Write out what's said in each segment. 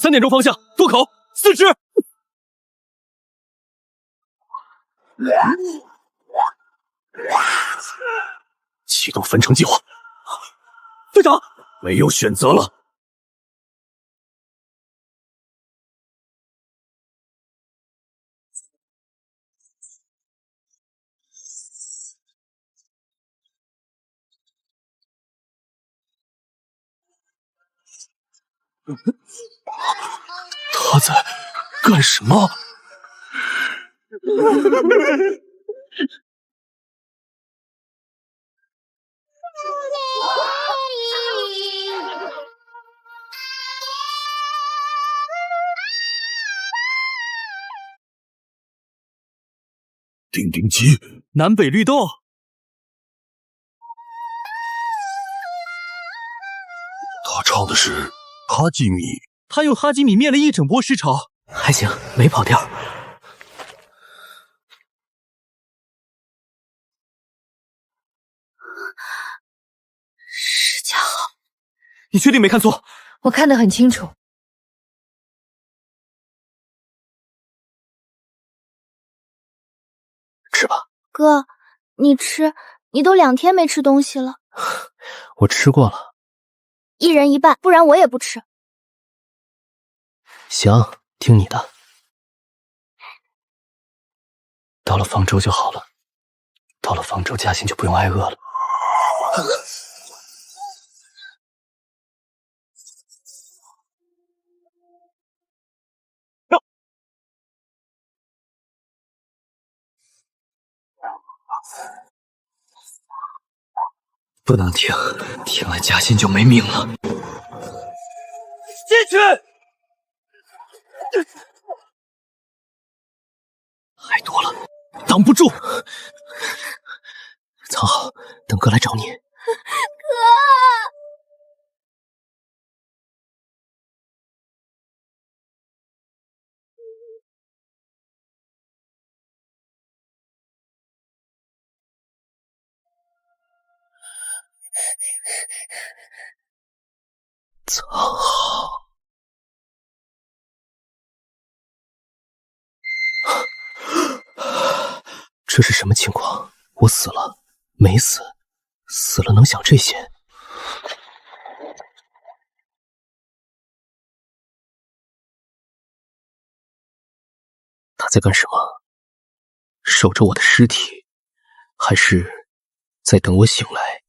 3点钟方向，渡口4只。启动焚城计划。队长，没有选择了。他在干什么？丁丁基，南北绿豆。他唱的是哈基米，他用哈基米灭了一整波尸潮，还行，没跑调。施家好，你确定没看错？我看得很清楚。吃吧。哥，你吃，你都2天没吃东西了。我吃过了。1人1半，不然我也不吃。行，听你的。到了方舟就好了，到了方舟，嘉欣就不用挨饿了。不能停，停了嘉欣就没命了。进去！还多了，挡不住。藏好，等哥来找你。哥！藏好。这是什么情况？我死了？没死？死了能想这些？他在干什么？守着我的尸体，还是在等我醒来？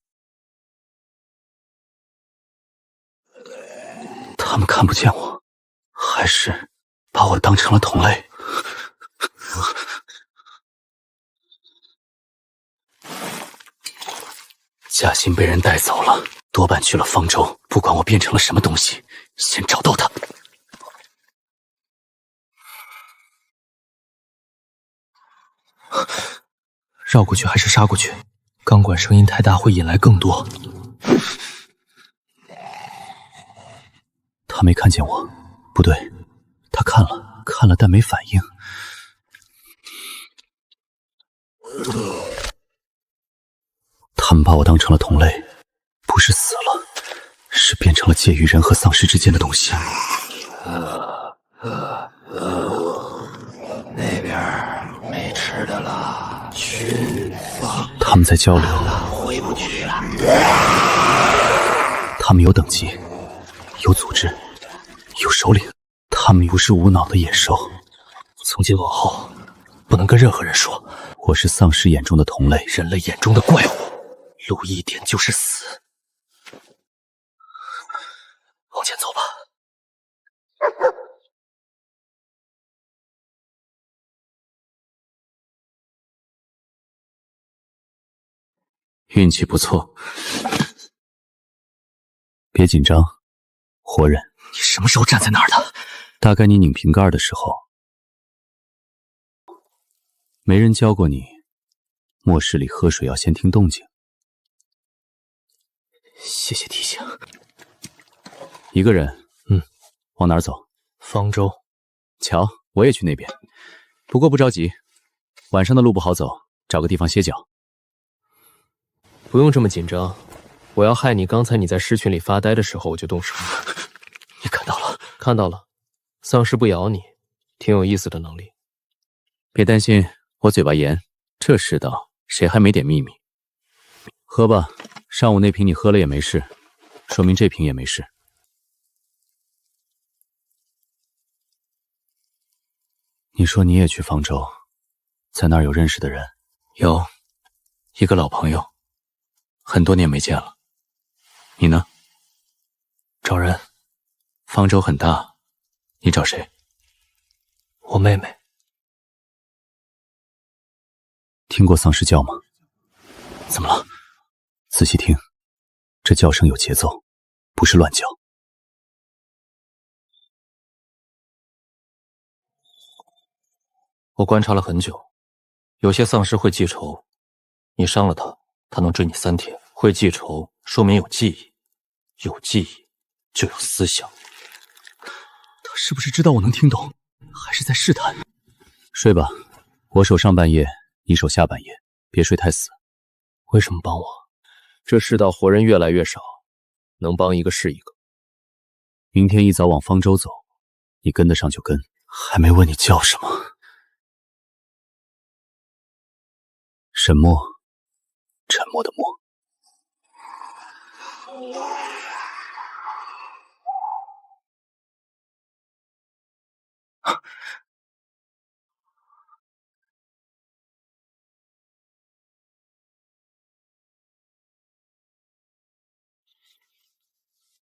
他们看不见我，还是把我当成了同类？嘉欣被人带走了，多半去了方舟。不管我变成了什么东西，先找到他。绕过去还是杀过去？钢管声音太大，会引来更多。他没看见我，不对，他看了，但没反应。他们把我当成了同类，不是死了，是变成了介于人和丧尸之间的东西。那边没吃的了，去放。他们在交流，回不去了。他们有等级，有组织，有首领。他们不是无脑的野兽。从今往后，不能跟任何人说我是丧尸眼中的同类，人类眼中的怪物。路一点就是死。往前走吧。运气不错，别紧张，活人。你什么时候站在那儿的？大概你拧瓶盖的时候。没人教过你，末世里喝水要先听动静。谢谢提醒。一个人，往哪儿走？方舟。瞧，我也去那边，不过不着急，晚上的路不好走，找个地方歇脚。不用这么紧张，我要害你，刚才你在狮群里发呆的时候我就动手。你看到了？看到了，丧尸不咬你，挺有意思的能力。别担心，我嘴巴严，这世道谁还没点秘密？喝吧，上午那瓶你喝了也没事，说明这瓶也没事。你说你也去方舟，在那儿有认识的人？有，一个老朋友，很多年没见了。你呢？找人。方舟很大，你找谁？我妹妹。听过丧尸叫吗？怎么了？仔细听，这叫声有节奏，不是乱叫。我观察了很久，有些丧尸会记仇，你伤了他，他能追你3天。会记仇说明有记忆，有记忆就有思想。他是不是知道我能听懂，还是在试探？睡吧，我守上半夜，你守下半夜，别睡太死。为什么帮我？这世道活人越来越少，能帮一个是一个。明天一早往方舟走，你跟得上就跟。还没问你叫什么。沈默，沉默的默。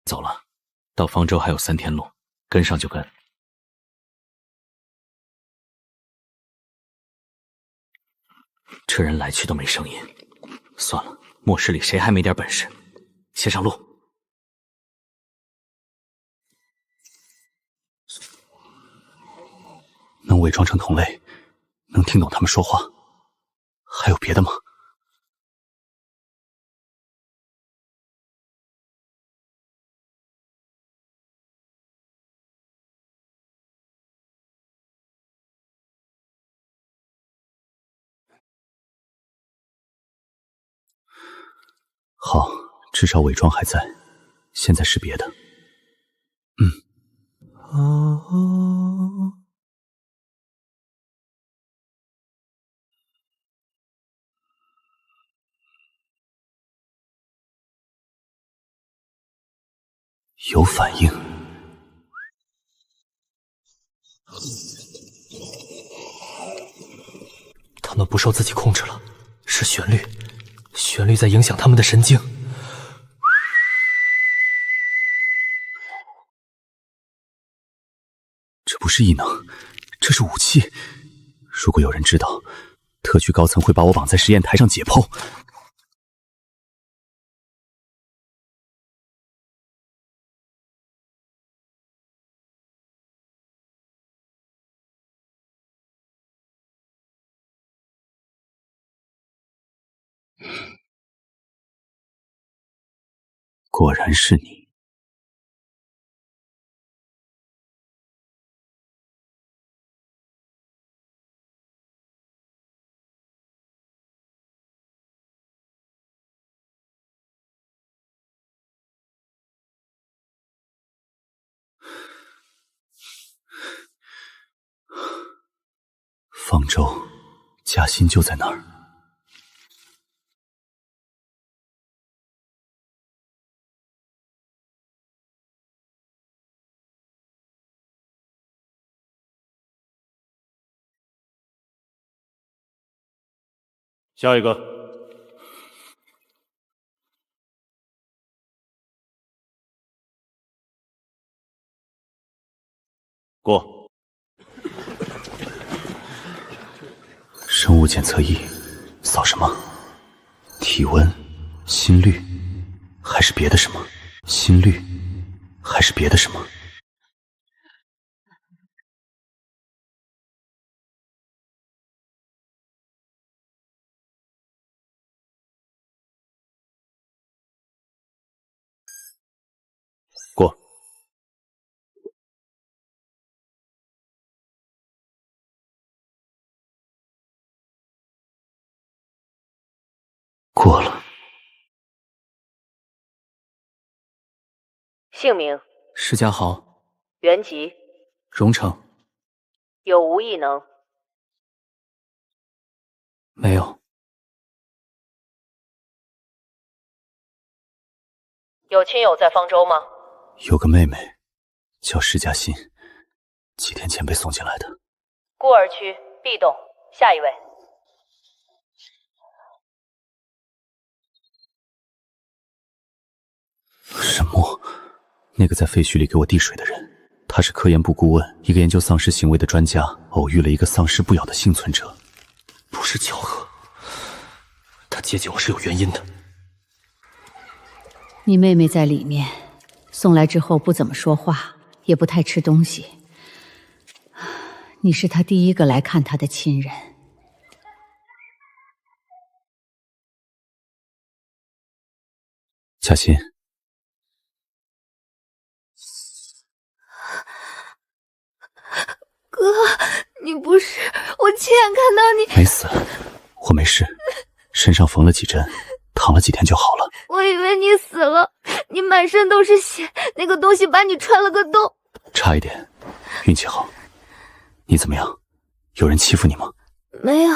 走了，到方舟还有3天路，跟上就跟。这人来去都没声音，算了，末世里谁还没点本事？先上路。能伪装成同类，能听懂他们说话，还有别的吗？好，至少伪装还在，现在是别的。有反应。他们不受自己控制了，是旋律，旋律在影响他们的神经。这不是异能，这是武器。如果有人知道，特区高层会把我绑在实验台上解剖。果然是你。方舟，嘉欣就在那儿。下一个。过。生物检测仪，扫什么？体温、心率，还是别的什么？心率，还是别的什么？过。过了。姓名：施家豪。原籍：荣成，有无异能？没有。有亲友在方舟吗？有个妹妹，叫施嘉欣，几天前被送进来的。孤儿区 B 栋，下一位。沈墨，那个在废墟里给我递水的人，他是科研部顾问，一个研究丧尸行为的专家，偶遇了一个丧尸不咬的幸存者。不是巧合，他接近我是有原因的。你妹妹在里面，送来之后不怎么说话，也不太吃东西。你是她第一个来看她的亲人。嘉欣，哥，你不是……我亲眼看到你没死，我没事，身上缝了几针，躺了几天就好了。我以为你死了，你满身都是血，那个东西把你穿了个洞。差一点，运气好。你怎么样？有人欺负你吗？没有，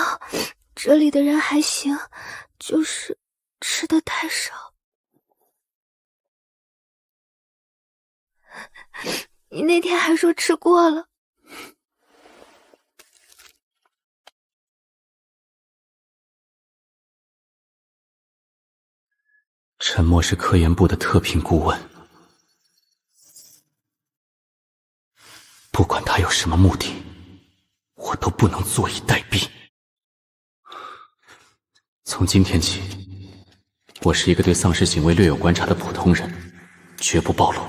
这里的人还行，就是吃的太少。你那天还说吃过了。陈默是科研部的特聘顾问，不管他有什么目的，我都不能坐以待毙。从今天起，我是一个对丧尸行为略有观察的普通人，绝不暴露，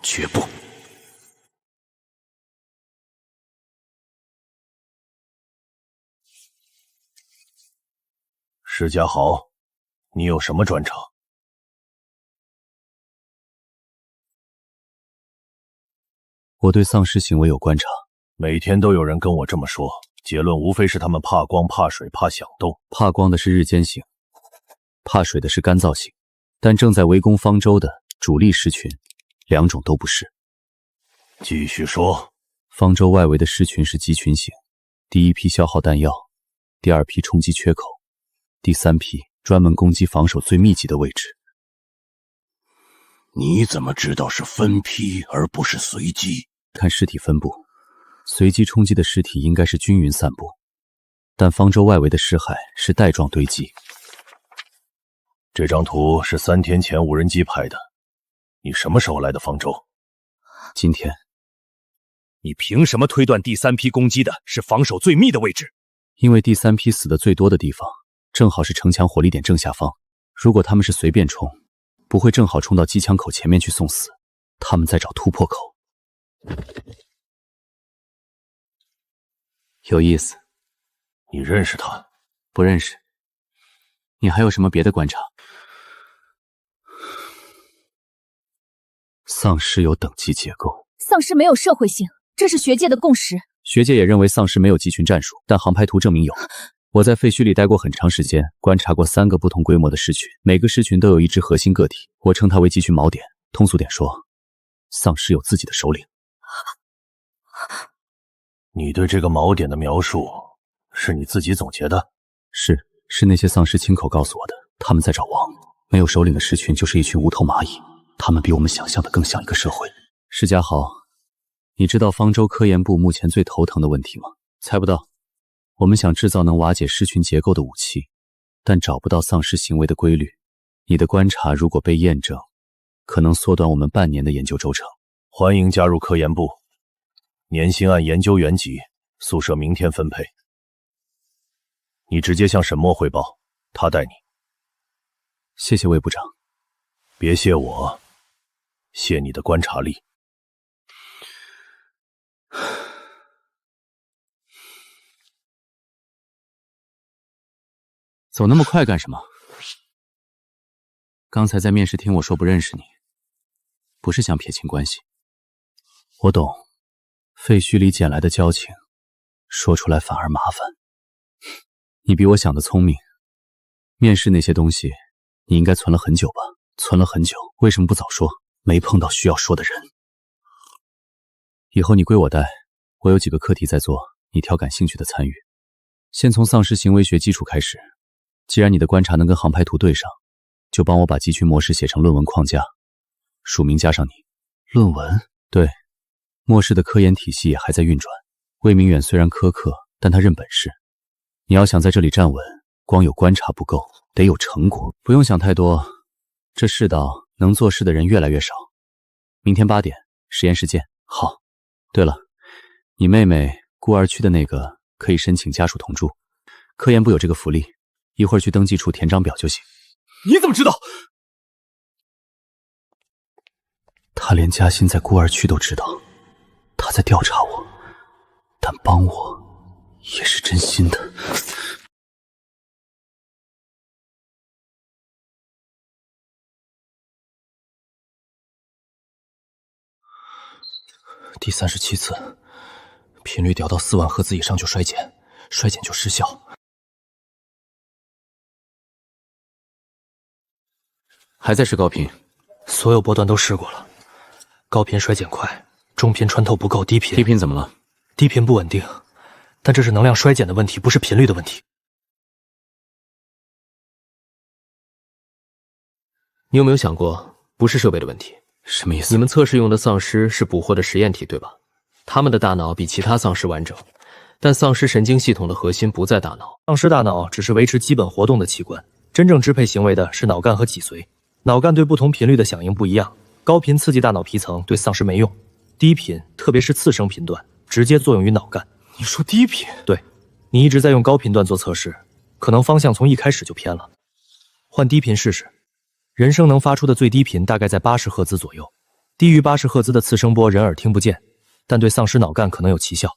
绝不。施家豪，你有什么专长？我对丧尸行为有观察，每天都有人跟我这么说，结论无非是他们怕光、怕水、怕响动。怕光的是日间型，怕水的是干燥型，但正在围攻方舟的主力狮群，两种都不是。继续说。方舟外围的狮群是集群型，第一批消耗弹药，第二批冲击缺口，第三批专门攻击防守最密集的位置。你怎么知道是分批而不是随机？看尸体分布，随机冲击的尸体应该是均匀散布，但方舟外围的尸骸是带状堆积。这张图是3天前无人机拍的，你什么时候来的方舟？今天。你凭什么推断第三批攻击的是防守最密的位置？因为第三批死的最多的地方，正好是城墙火力点正下方。如果他们是随便冲，不会正好冲到机枪口前面去送死，他们在找突破口。有意思。你认识他？不认识。你还有什么别的观察？丧尸有等级结构，丧尸没有社会性，这是学界的共识。学界也认为丧尸没有集群战术，但航拍图证明有。我在废墟里待过很长时间，观察过3个不同规模的狮群，每个狮群都有一只核心个体，我称它为集群锚点。通俗点说，丧尸有自己的首领。你对这个锚点的描述是你自己总结的？是那些丧尸亲口告诉我的。他们在找王，没有首领的狮群就是一群无头蚂蚁，他们比我们想象的更像一个社会。施家豪，你知道方舟科研部目前最头疼的问题吗？猜不到。我们想制造能瓦解狮群结构的武器，但找不到丧尸行为的规律。你的观察如果被验证，可能缩短我们半年的研究周程。欢迎加入科研部，年薪按研究员级，宿舍明天分配。你直接向沈墨汇报，他带你。谢谢魏部长。别谢我，谢你的观察力。走那么快干什么？刚才在面试听我说不认识你，不是想撇清关系。我懂，废墟里捡来的交情，说出来反而麻烦。你比我想的聪明，面试那些东西，你应该存了很久吧？存了很久，为什么不早说？没碰到需要说的人。以后你归我带，我有几个课题在做，你挑感兴趣的参与。先从丧尸行为学基础开始，既然你的观察能跟航拍图对上，就帮我把集群模式写成论文框架，署名加上你。论文？对，末世的科研体系也还在运转。魏明远虽然苛刻，但他认本事。你要想在这里站稳，光有观察不够，得有成果。不用想太多，这世道能做事的人越来越少。明天8点，实验室见。好。对了，你妹妹孤儿区的那个可以申请家属同住，科研部有这个福利，一会儿去登记处填张表就行。你怎么知道？他连嘉欣在孤儿区都知道，他在调查我，但帮我也是真心的。第37次，频率调到4万赫兹以上就衰减，衰减就失效。还在试高频？所有波段都试过了，高频衰减快，中频穿透不够，低频怎么了？低频不稳定，但这是能量衰减的问题，不是频率的问题。你有没有想过，不是设备的问题？什么意思？你们测试用的丧尸是捕获的实验体，对吧？他们的大脑比其他丧尸完整，但丧尸神经系统的核心不在大脑。丧尸大脑只是维持基本活动的器官，真正支配行为的是脑干和脊髓。脑干对不同频率的响应不一样，高频刺激大脑皮层对丧尸没用，低频，特别是次声频段，直接作用于脑干。你说低频？对，你一直在用高频段做测试，可能方向从一开始就偏了。换低频试试。人声能发出的最低频大概在80赫兹左右，低于80赫兹的次声波人耳听不见，但对丧尸脑干可能有奇效。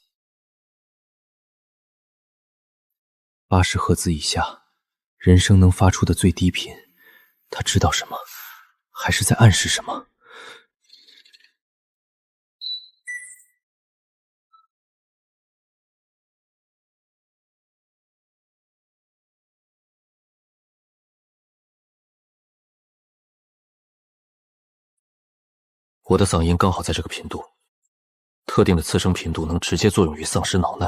80赫兹以下，人声能发出的最低频，他知道什么？还是在暗示什么？我的嗓音刚好在这个频度，特定的次声频度能直接作用于丧尸脑内。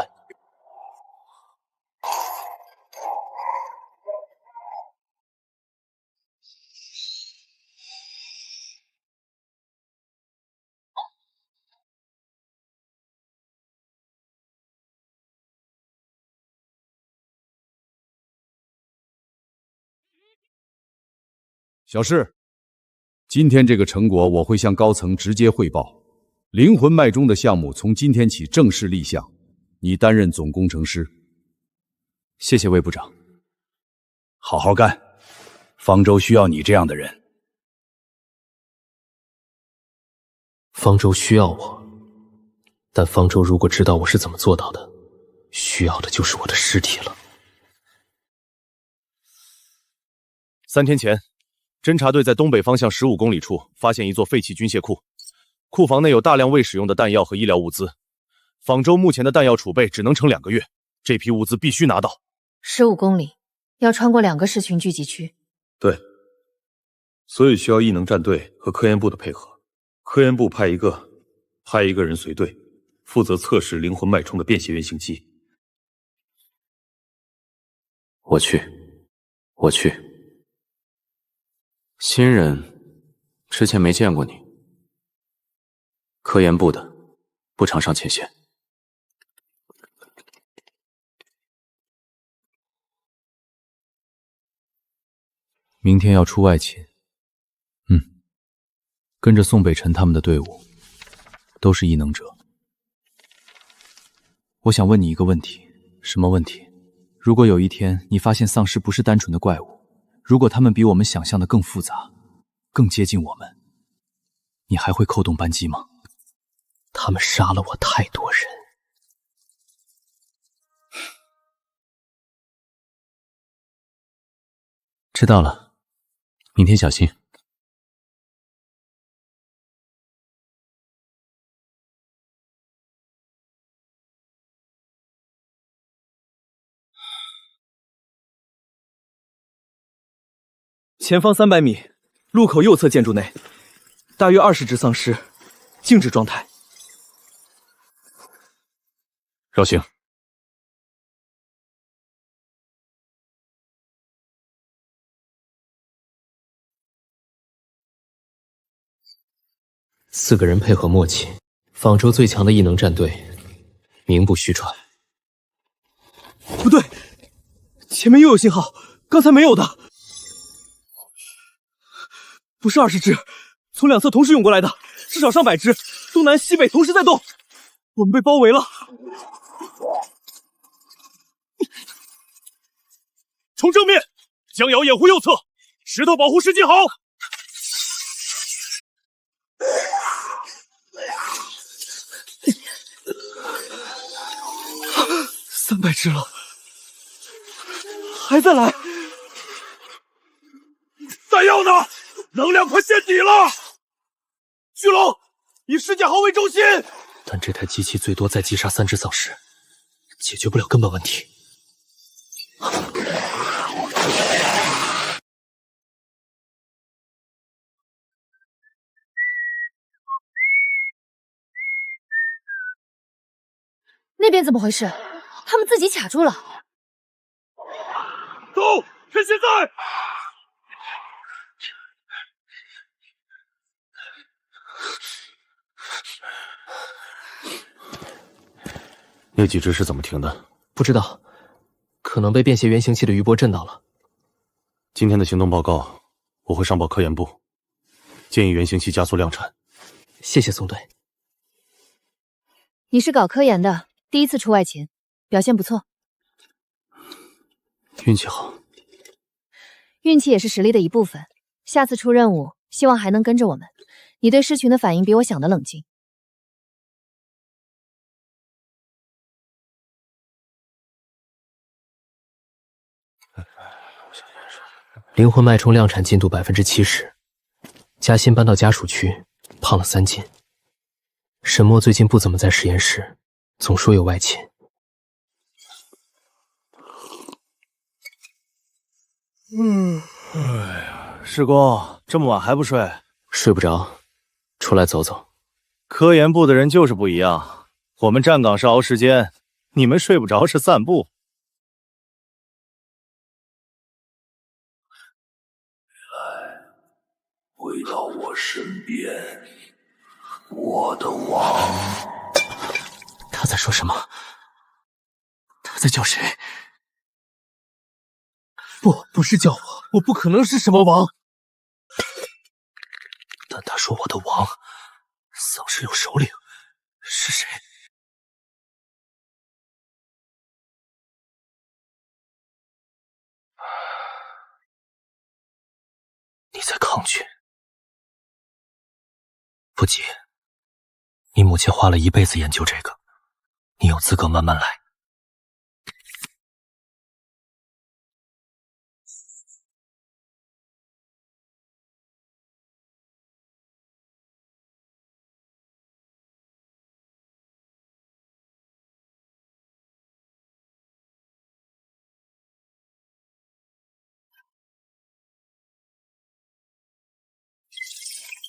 小释，今天这个成果我会向高层直接汇报。灵魂脉中的项目从今天起正式立项，你担任总工程师。谢谢魏部长。好好干，方舟需要你这样的人。方舟需要我，但方舟如果知道我是怎么做到的，需要的就是我的尸体了。3天前，侦察队在东北方向15公里处发现一座废弃军械库，库房内有大量未使用的弹药和医疗物资。方舟目前的弹药储备只能撑2个月，这批物资必须拿到。15公里，要穿过2个市群聚集区。对，所以需要异能战队和科研部的配合。科研部派一个人随队，负责测试灵魂脉冲的便携原型机。我去。新人，之前没见过你。科研部的，不常上前线。明天要出外勤。跟着宋北辰他们的队伍，都是异能者。我想问你一个问题。什么问题？如果有一天你发现丧尸不是单纯的怪物，如果他们比我们想象的更复杂，更接近我们，你还会扣动扳机吗？他们杀了我太多人。知道了，明天小心。前方300米，路口右侧建筑内，大约20只丧尸，静止状态。绕行。4个人配合默契，仿州最强的异能战队，名不虚传。不对，前面又有信号，刚才没有的。不是20只，从两侧同时涌过来的，至少上百只，东南西北同时在动。我们被包围了。从正面，江瑶掩护右侧，石头保护石金豪。300只了，还在来。弹药呢？能量快见底了。巨龙，以石甲豪为中心。但这台机器最多再击杀3只丧尸，解决不了根本问题。那边怎么回事？他们自己卡住了。走，趁现在！那几只是怎么停的？不知道，可能被便携原型器的余波震到了。今天的行动报告我会上报科研部，建议原型器加速量产。谢谢宋队。你是搞科研的，第一次出外勤，表现不错。运气好。运气也是实力的一部分。下次出任务，希望还能跟着我们。你对狮群的反应比我想的冷静。灵魂脉冲量产进度70%，嘉欣搬到家属区，胖了3斤。沈墨最近不怎么在实验室，总说有外勤。哎呀，师公这么晚还不睡？睡不着，出来走走。科研部的人就是不一样，我们站岗是熬时间，你们睡不着是散步。回到我身边，我的王。他在说什么？他在叫谁？不是叫我不可能是什么王。但他说我的王，丧尸有首领，是谁？你在抗拒？不急，你母亲花了一辈子研究这个，你有资格慢慢来。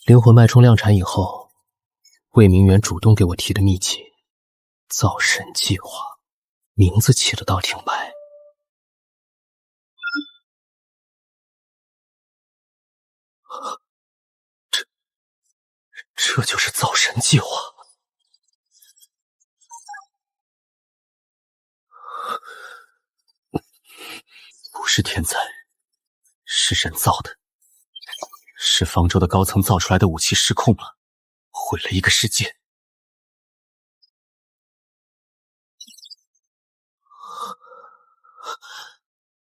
灵魂脉冲量产以后，魏明远主动给我提的秘籍“造神计划”，名字起得倒挺白。这就是造神计划。不是天灾，是人造的。是方舟的高层造出来的武器失控了，毁了一个世界。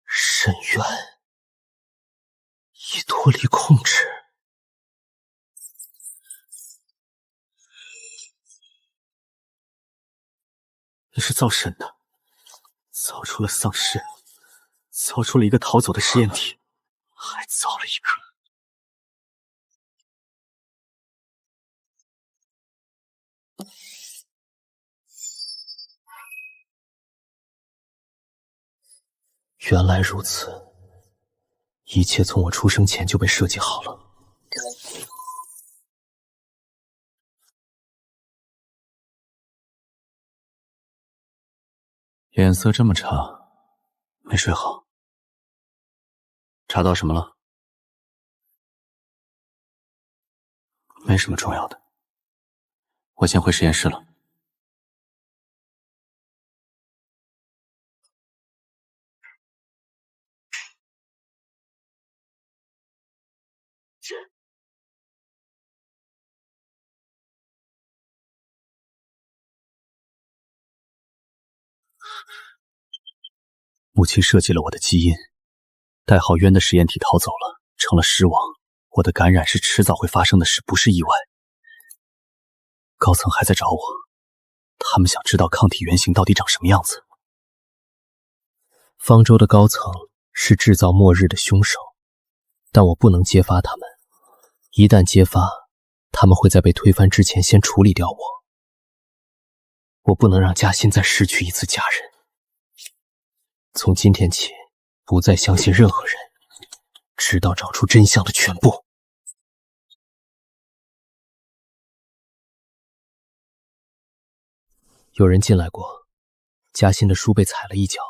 深渊已脱离控制。你是造神的，造出了丧尸，造出了一个逃走的实验体，还造了一个。原来如此，一切从我出生前就被设计好了。脸色这么差，没睡好。查到什么了？没什么重要的，我先回实验室了。母亲设计了我的基因，代号渊的实验体逃走了，成了尸王。我的感染是迟早会发生的事，不是意外。高层还在找我，他们想知道抗体原型到底长什么样子。方舟的高层是制造末日的凶手，但我不能揭发他们。一旦揭发，他们会在被推翻之前先处理掉我。我不能让嘉欣再失去一次家人。从今天起，不再相信任何人，直到找出真相的全部。有人进来过，嘉欣的书被踩了一脚。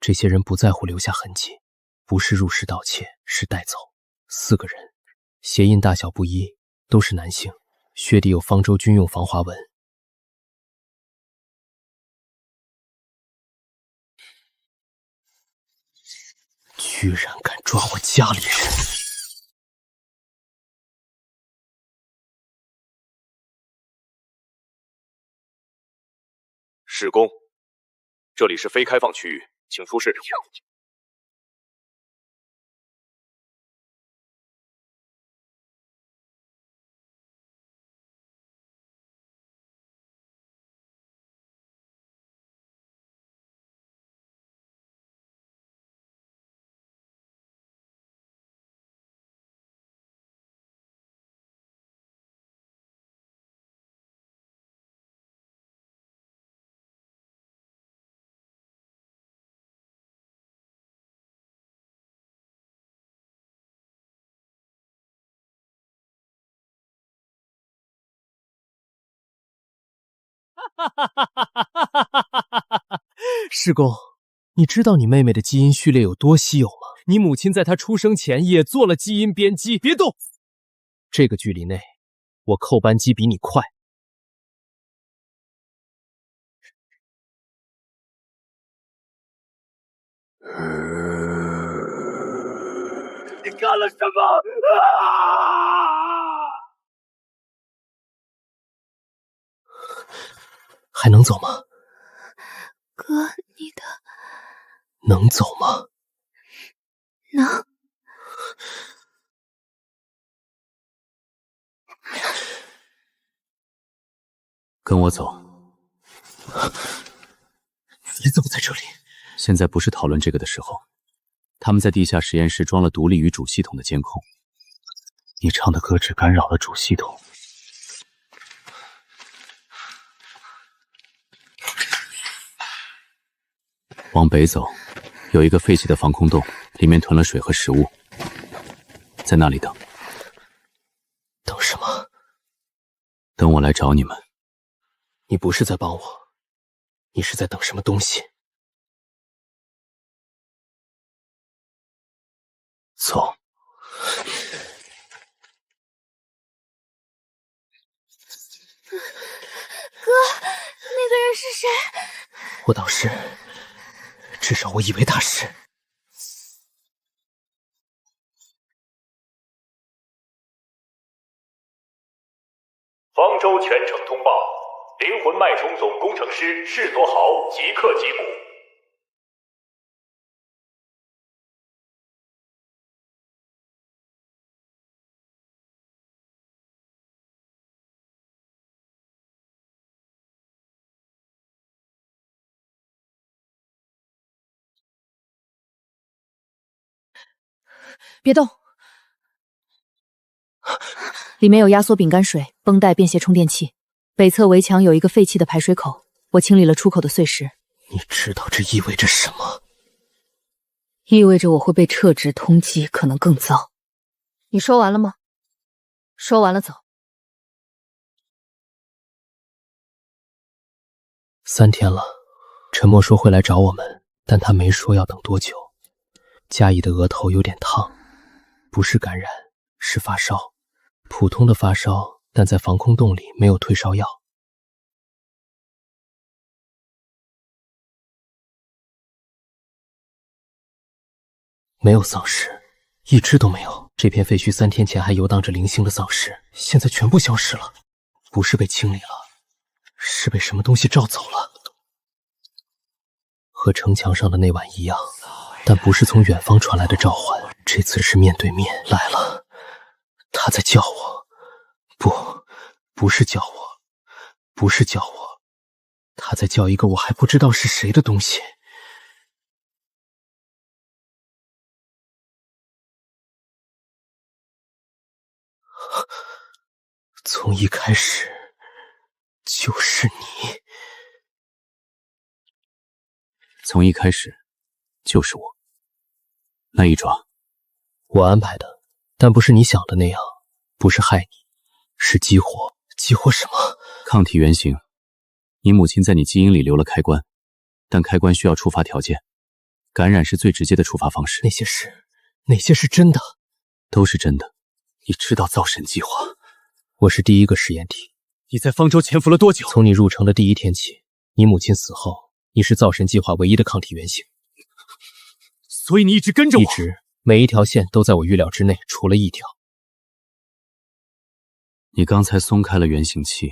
这些人不在乎留下痕迹，不是入室盗窃，是带走。4个人，鞋印大小不一，都是男性，靴底有方舟军用防滑纹。居然敢抓我家里人！史公，这里是非开放区域，请出示。师公，你知道你妹妹的基因序列有多稀有吗？你母亲在她出生前也做了基因编辑。别动！这个距离内，我扣扳机比你快。你干了什么？还能走吗？哥，你的能走吗？能。跟我走。你怎么在这里？现在不是讨论这个的时候。他们在地下实验室装了独立于主系统的监控。你唱的歌只干扰了主系统。往北走，有一个废弃的防空洞，里面囤了水和食物，在那里等。等什么？等我来找你们。你不是在帮我，你是在等什么东西？走。哥，那个人是谁？我倒是，至少我以为他是。方舟全程通报，灵魂脉冲总工程师释多豪即刻缉捕。别动，里面有压缩饼干水、绷带、便携充电器。北侧围墙有一个废弃的排水口，我清理了出口的碎石。你知道这意味着什么？意味着我会被撤职通缉，可能更糟。你说完了吗？说完了走。3天了，陈默说会来找我们，但他没说要等多久。嘉怡的额头有点烫，不是感染，是发烧，普通的发烧，但在防空洞里没有退烧药。没有丧尸，一只都没有。这片废墟3天前还游荡着零星的丧尸，现在全部消失了。不是被清理了，是被什么东西照走了。和城墙上的那晚一样，但不是从远方传来的召唤，这次是面对面来了。他在叫我，不是叫我，不是叫我，他在叫一个我还不知道是谁的东西。从一开始就是你，从一开始就是我。那一爪，我安排的，但不是你想的那样，不是害你，是激活。激活什么？抗体原型。你母亲在你基因里留了开关，但开关需要触发条件，感染是最直接的触发方式。那些是真的，都是真的。你知道造神计划？我是第一个实验体。你在方舟潜伏了多久？从你入城的第1天起。你母亲死后，你是造神计划唯一的抗体原型。所以你一直跟着我？一直，每一条线都在我预料之内，除了一条。你刚才松开了原型器，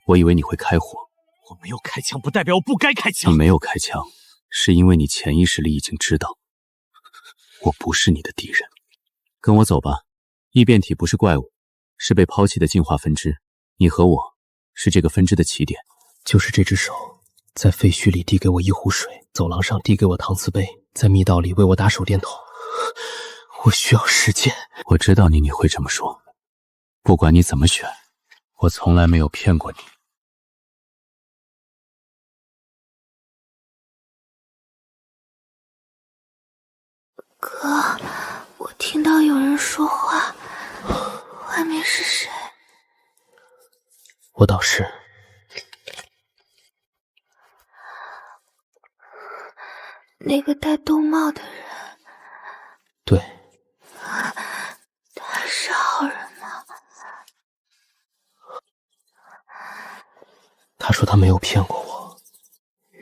我以为你会开火。我没有开枪，不代表我不该开枪。你没有开枪，是因为你潜意识里已经知道，我不是你的敌人。跟我走吧。异变体不是怪物，是被抛弃的进化分支。你和我是这个分支的起点。就是这只手，在废墟里递给我一壶水，走廊上递给我搪瓷杯，在密道里为我打手电筒。我需要时间。我知道你会这么说，不管你怎么选，我从来没有骗过你。哥，我听到有人说话，外面是谁？我导师。那个戴兜帽的人。对。他是好人吗？他说他没有骗过我。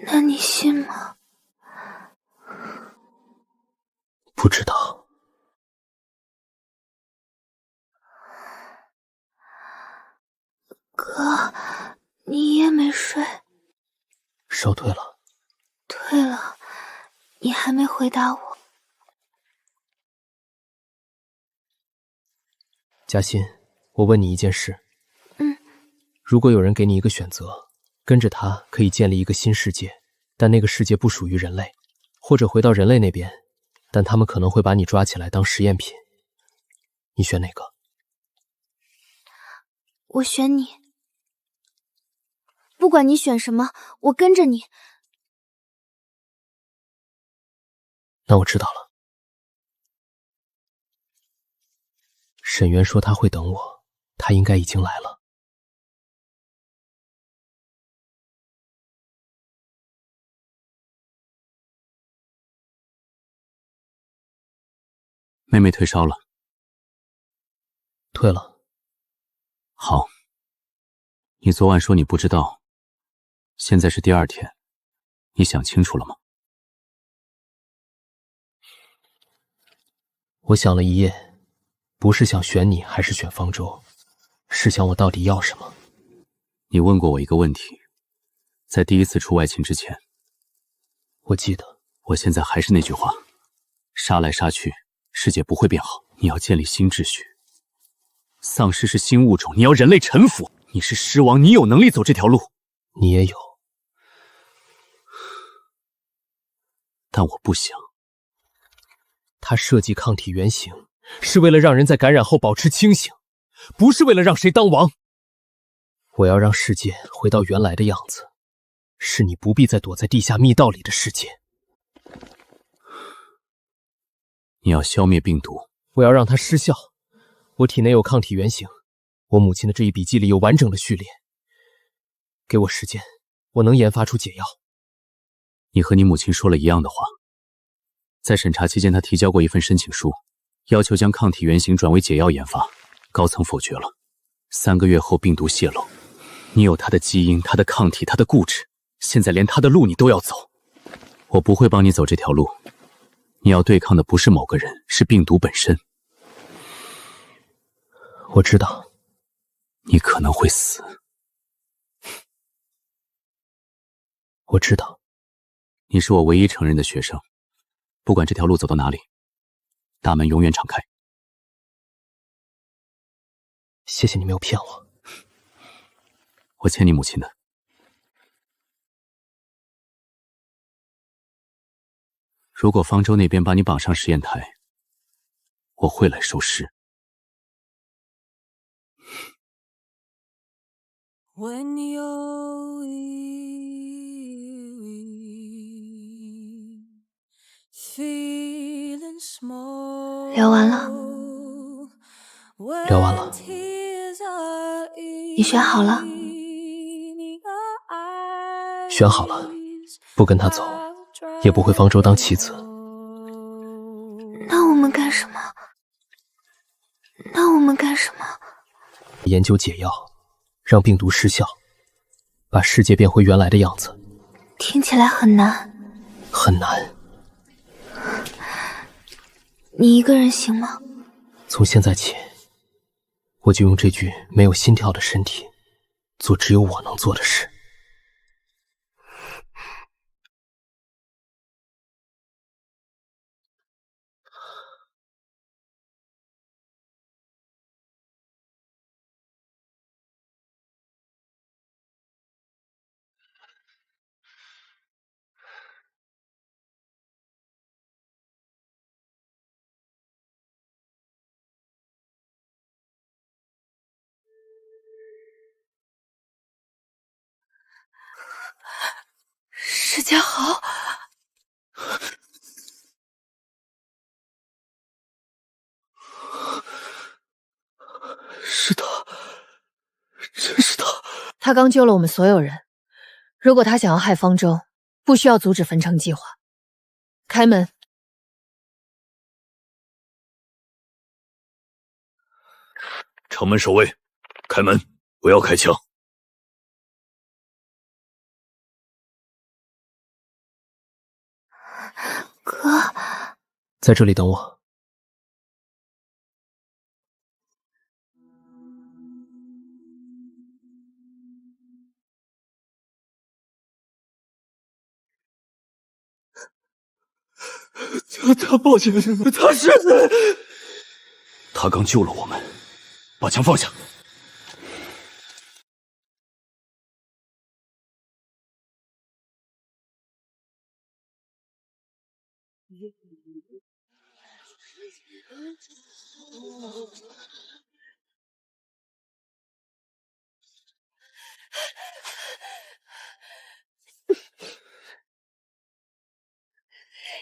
那你信吗？不知道。哥，你也没睡？烧退了。退了，你还没回答我。嘉欣，我问你一件事。嗯。如果有人给你一个选择，跟着他可以建立一个新世界，但那个世界不属于人类，或者回到人类那边，但他们可能会把你抓起来当实验品，你选哪个？我选你。不管你选什么，我跟着你。那我知道了。沈渊说他会等我，他应该已经来了。妹妹退烧了。退了。好。你昨晚说你不知道，现在是第2天，你想清楚了吗？我想了一夜，不是想选你还是选方舟，是想我到底要什么。你问过我一个问题，在第1次出外勤之前。我记得。我现在还是那句话，杀来杀去，世界不会变好。你要建立新秩序。丧尸是新物种，你要人类臣服。你是狮王，你有能力走这条路。你也有。但我不想。他设计抗体原型，是为了让人在感染后保持清醒，不是为了让谁当王。我要让世界回到原来的样子，是你不必再躲在地下密道里的世界。你要消灭病毒。我要让它失效。我体内有抗体原型，我母亲的这一笔记里有完整的序列。给我时间，我能研发出解药。你和你母亲说了一样的话。在审查期间，他提交过一份申请书，要求将抗体原型转为解药研发，高层否决了。3个月后病毒泄露，你有他的基因，他的抗体，他的固执，现在连他的路你都要走。我不会帮你走这条路，你要对抗的不是某个人，是病毒本身。我知道，你可能会死。我知道，你是我唯一承认的学生，不管这条路走到哪里，大门永远敞开。谢谢你没有骗我。我欠你母亲的。如果方舟那边把你绑上实验台，我会来收尸。聊完了。聊完了。你选好了？选好了，不跟他走，也不回方舟当棋子。那我们干什么？研究解药，让病毒失效，把世界变回原来的样子。听起来很难。很难。你一个人行吗？从现在起，我就用这具没有心跳的身体，做只有我能做的事。施家豪，是他，真是他。他刚救了我们所有人，如果他想要害方舟，不需要阻止焚城计划。开门。城门守卫，开门，不要开枪。哥，在这里等我。他抱歉，他是……他刚救了我们，把枪放下。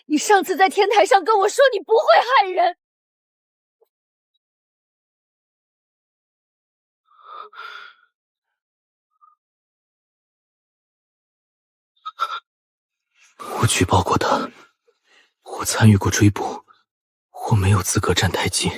你上次在天台上跟我说你不会害人，我举报过他，我参与过追捕，我没有资格站太近。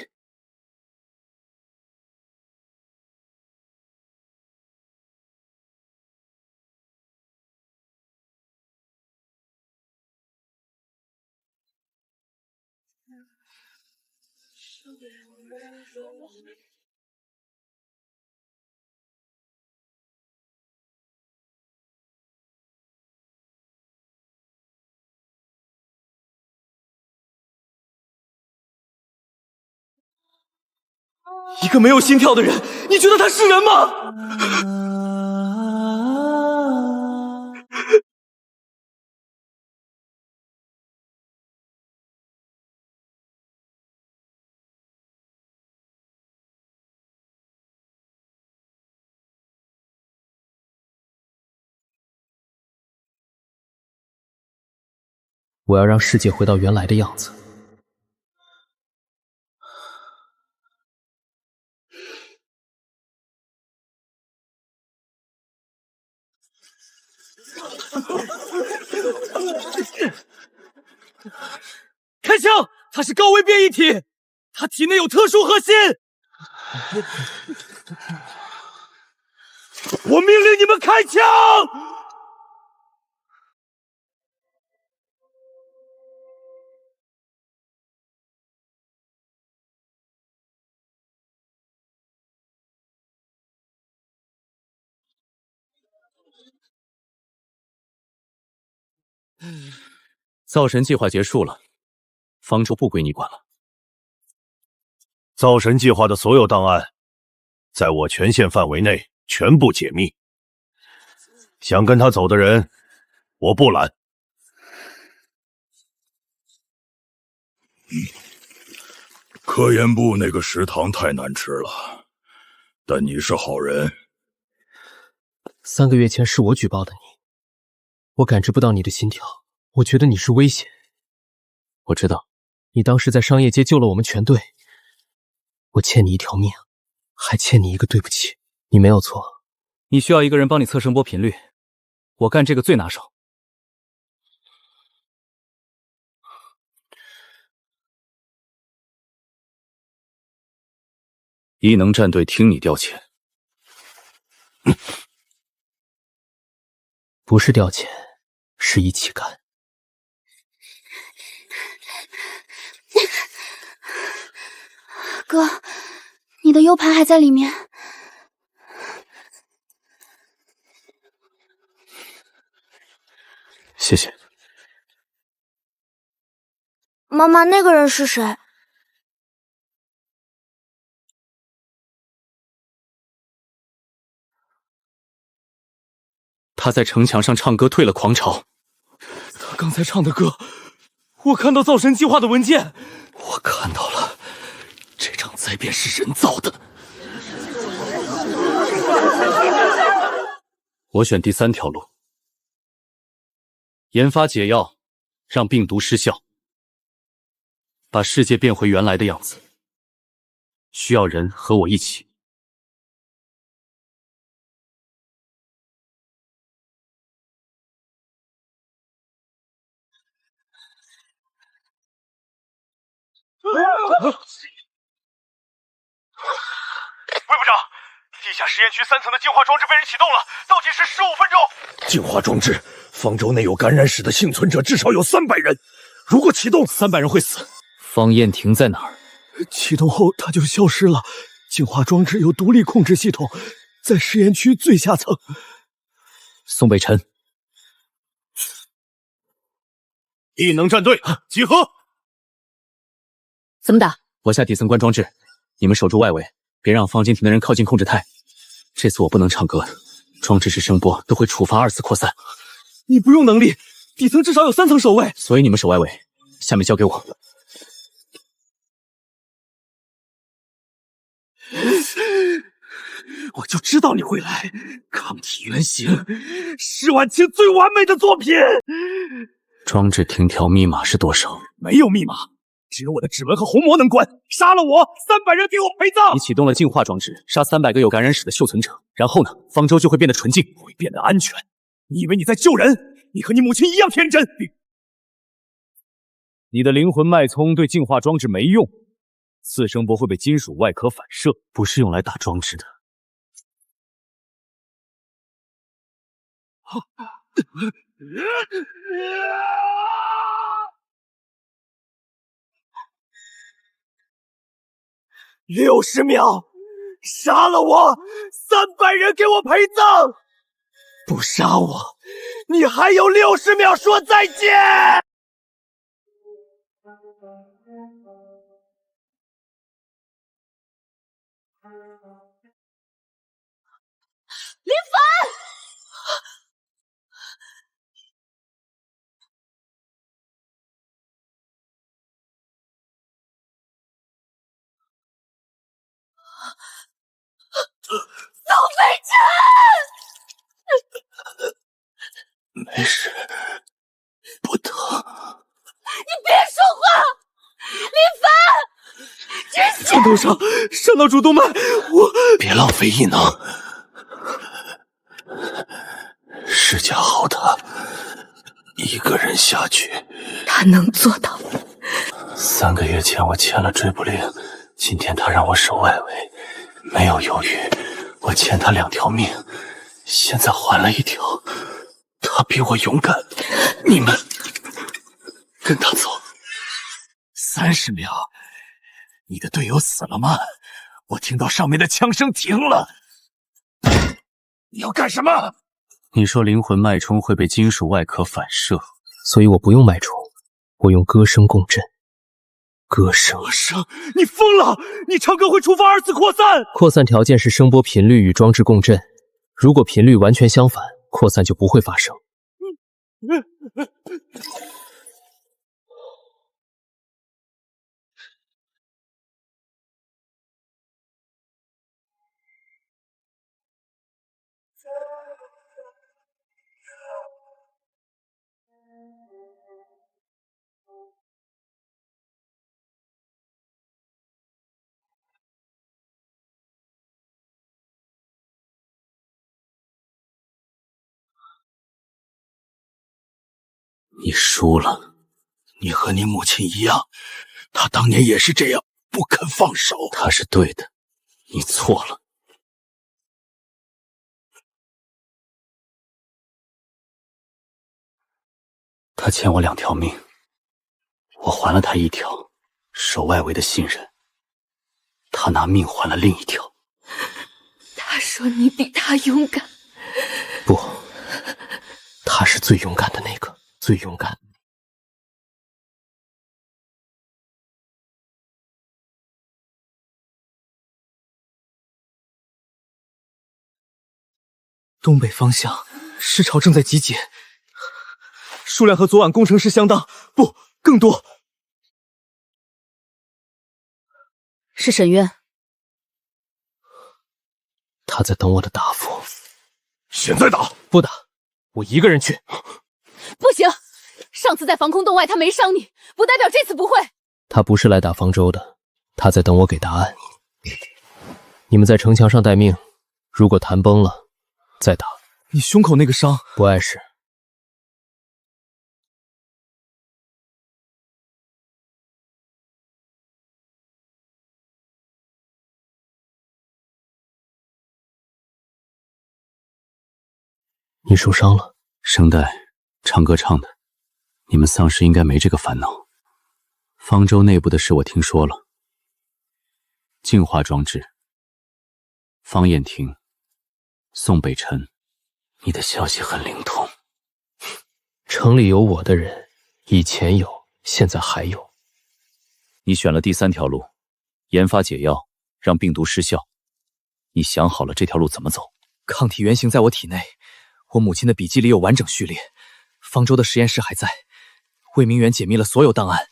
一个没有心跳的人，你觉得他是人吗？我要让世界回到原来的样子。开枪！他是高维变异体，他体内有特殊核心。我命令你们开枪！造神计划结束了，方舟不归你管了。造神计划的所有档案，在我权限范围内全部解密。想跟他走的人，我不拦。科研部那个食堂太难吃了，但你是好人。3个月前是我举报的你，我感知不到你的心跳，我觉得你是危险。我知道，你当时在商业街救了我们全队，我欠你一条命，还欠你一个对不起。你没有错，你需要一个人帮你测声波频率，我干这个最拿手。异能战队听你调遣。不是调遣，是一起干。哥，你的 U 盘还在里面。谢谢。妈妈，那个人是谁？他在城墙上唱歌，退了狂潮。他刚才唱的歌，我看到造神计划的文件，我看到了，这场灾变是人造的。我选第3条路，研发解药，让病毒失效，把世界变回原来的样子。需要人和我一起。魏部长，地下实验区3层的净化装置被人启动了，倒计时15分钟。净化装置，方舟内有感染史的幸存者至少有300人，如果启动，300人会死。方燕婷在哪儿？启动后他就消失了。净化装置有独立控制系统，在实验区最下层。宋北辰，异能战队集合。怎么打？我下底层关装置，你们守住外围，别让方金亭的人靠近控制台。这次我不能唱歌，装置式声波都会触发2次扩散。你不用能力，底层至少有3层守卫，所以你们守外围，下面交给我。我就知道你会来，抗体原型是晚清最完美的作品。装置停调密码是多少？没有密码，只有我的指纹和虹膜能关。杀了我，300人给我陪葬。你启动了净化装置，杀300个有感染史的幸存者，然后呢？方舟就会变得纯净，会变得安全。你以为你在救人？你和你母亲一样天真。你的灵魂脉冲对净化装置没用，次声波会被金属外壳反射，不是用来打装置的。60秒，杀了我，300人给我陪葬。不杀我，你还有60秒说再见。林凡！宋北辰！没事，不疼。你别说话，林凡！枪头伤到主动脉，我别浪费异能。施加好他一个人下去，他能做到。3个月前我签了追捕令，今天他让我守外围，没有犹豫，我欠他2条命，现在还了1条。他比我勇敢，你们跟他走。30秒，你的队友死了吗？我听到上面的枪声停了。你要干什么？你说灵魂脉冲会被金属外壳反射，所以我不用脉冲，我用歌声共振。歌声，你疯了！你唱歌会触发2次扩散。扩散条件是声波频率与装置共振，如果频率完全相反，扩散就不会发生。你输了，你和你母亲一样，她当年也是这样，不肯放手。她是对的，你错了。他欠我2条命，我还了他1条，守外围的信任。他拿命换了另1条。他说你比他勇敢。不，他是最勇敢的那个，最勇敢。东北方向，尸潮正在集结，数量和昨晚工程师相当，不，更多。是沈渊。他在等我的答复。现在打？不打，我一个人去。不行，上次在防空洞外他没伤你，不代表这次不会。他不是来打方舟的，他在等我给答案。你们在城墙上待命，如果谈崩了，再打。你胸口那个伤，不碍事。你受伤了？声带，唱歌唱的。你们丧尸应该没这个烦恼。方舟内部的事我听说了。净化装置，方燕婷，宋北辰，你的消息很灵通。城里有我的人，以前有，现在还有。你选了第3条路，研发解药，让病毒失效。你想好了这条路怎么走？抗体原型在我体内，我母亲的笔记里有完整序列，方舟的实验室还在，魏明远解密了所有档案，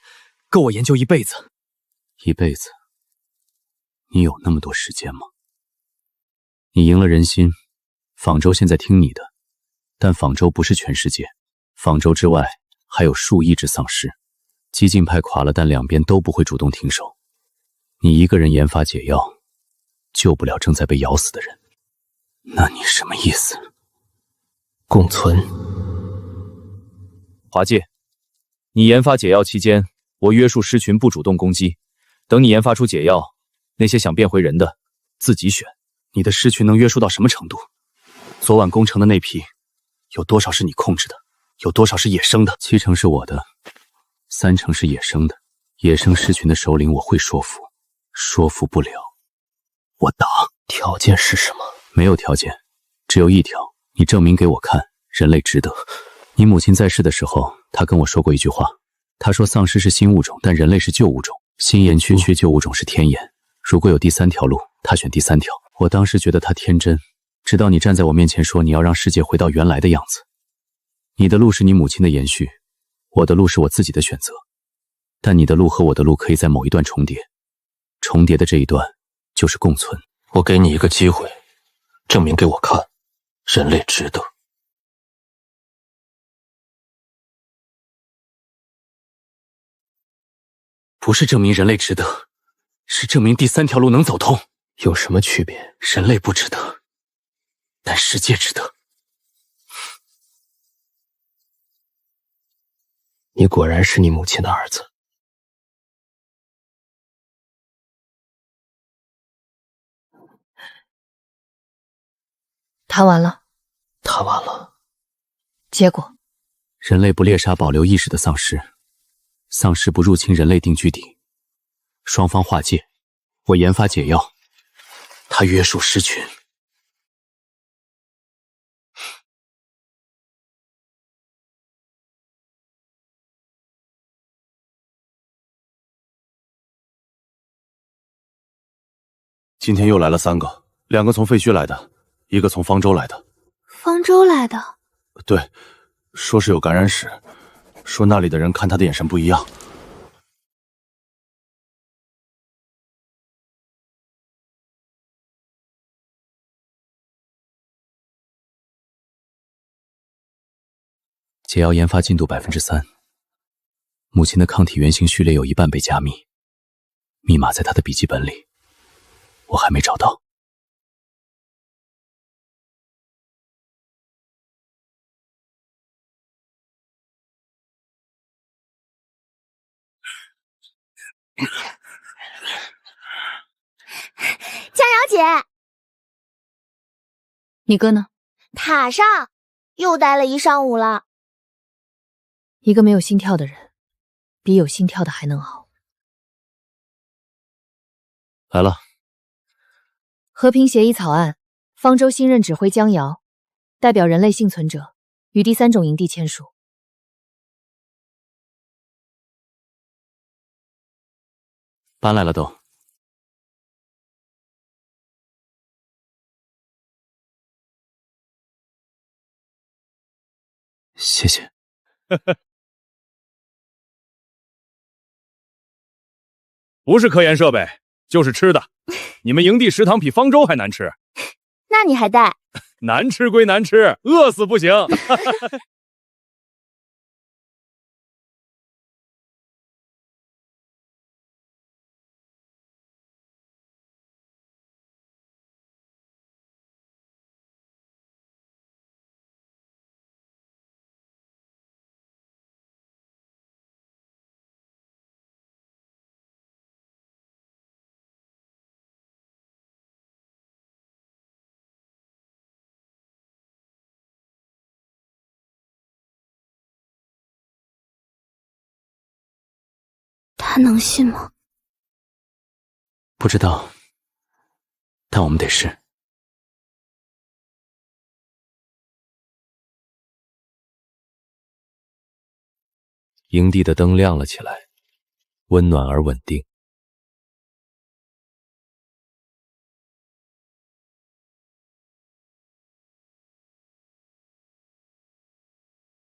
够我研究1辈子。1辈子？你有那么多时间吗？你赢了人心，仿州现在听你的，但仿州不是全世界，仿州之外还有数亿只丧尸，激进派垮了，但两边都不会主动停手。你一个人研发解药，救不了正在被咬死的人，那你什么意思？共存。华介，你研发解药期间，我约束狮群不主动攻击，等你研发出解药，那些想变回人的自己选。你的狮群能约束到什么程度？昨晚攻城的那批，有多少是你控制的？有多少是野生的？7成是我的，3成是野生的。野生狮群的首领我会说服，说服不了，我打。条件是什么？没有条件，只有一条，你证明给我看，人类值得。你母亲在世的时候，她跟我说过一句话，她说丧尸是新物种，但人类是旧物种，新岩区缺旧物种是天眼。如果有第3条路，她选第3条。我当时觉得她天真，直到你站在我面前说你要让世界回到原来的样子。你的路是你母亲的延续，我的路是我自己的选择，但你的路和我的路可以在某一段重叠，重叠的这一段就是共存。我给你一个机会，证明给我看，人类值得。不是证明人类值得，是证明第3条路能走通。有什么区别？人类不值得，但世界值得。你果然是你母亲的儿子。谈完了。谈完了。结果，人类不猎杀保留意识的丧尸，丧尸不入侵人类定居地，双方划界，我研发解药，他约束狮群。今天又来了3个，2个从废墟来的，1个从方舟来的。方舟来的？对，说是有感染史，说那里的人看他的眼神不一样。解药研发进度3%，母亲的抗体原型序列有一半被加密，密码在她的笔记本里，我还没找到。佳瑶姐，你哥呢？塔上又待了1上午了。一个没有心跳的人，比有心跳的还能熬。来了。和平协议草案，方舟新任指挥江瑶，代表人类幸存者与第3种营地签署。搬来了都。谢谢。不是科研设备，就是吃的。你们营地食堂比方舟还难吃。那你还带？难吃归难吃，饿死不行。他能信吗？不知道，但我们得试。营地的灯亮了起来，温暖而稳定。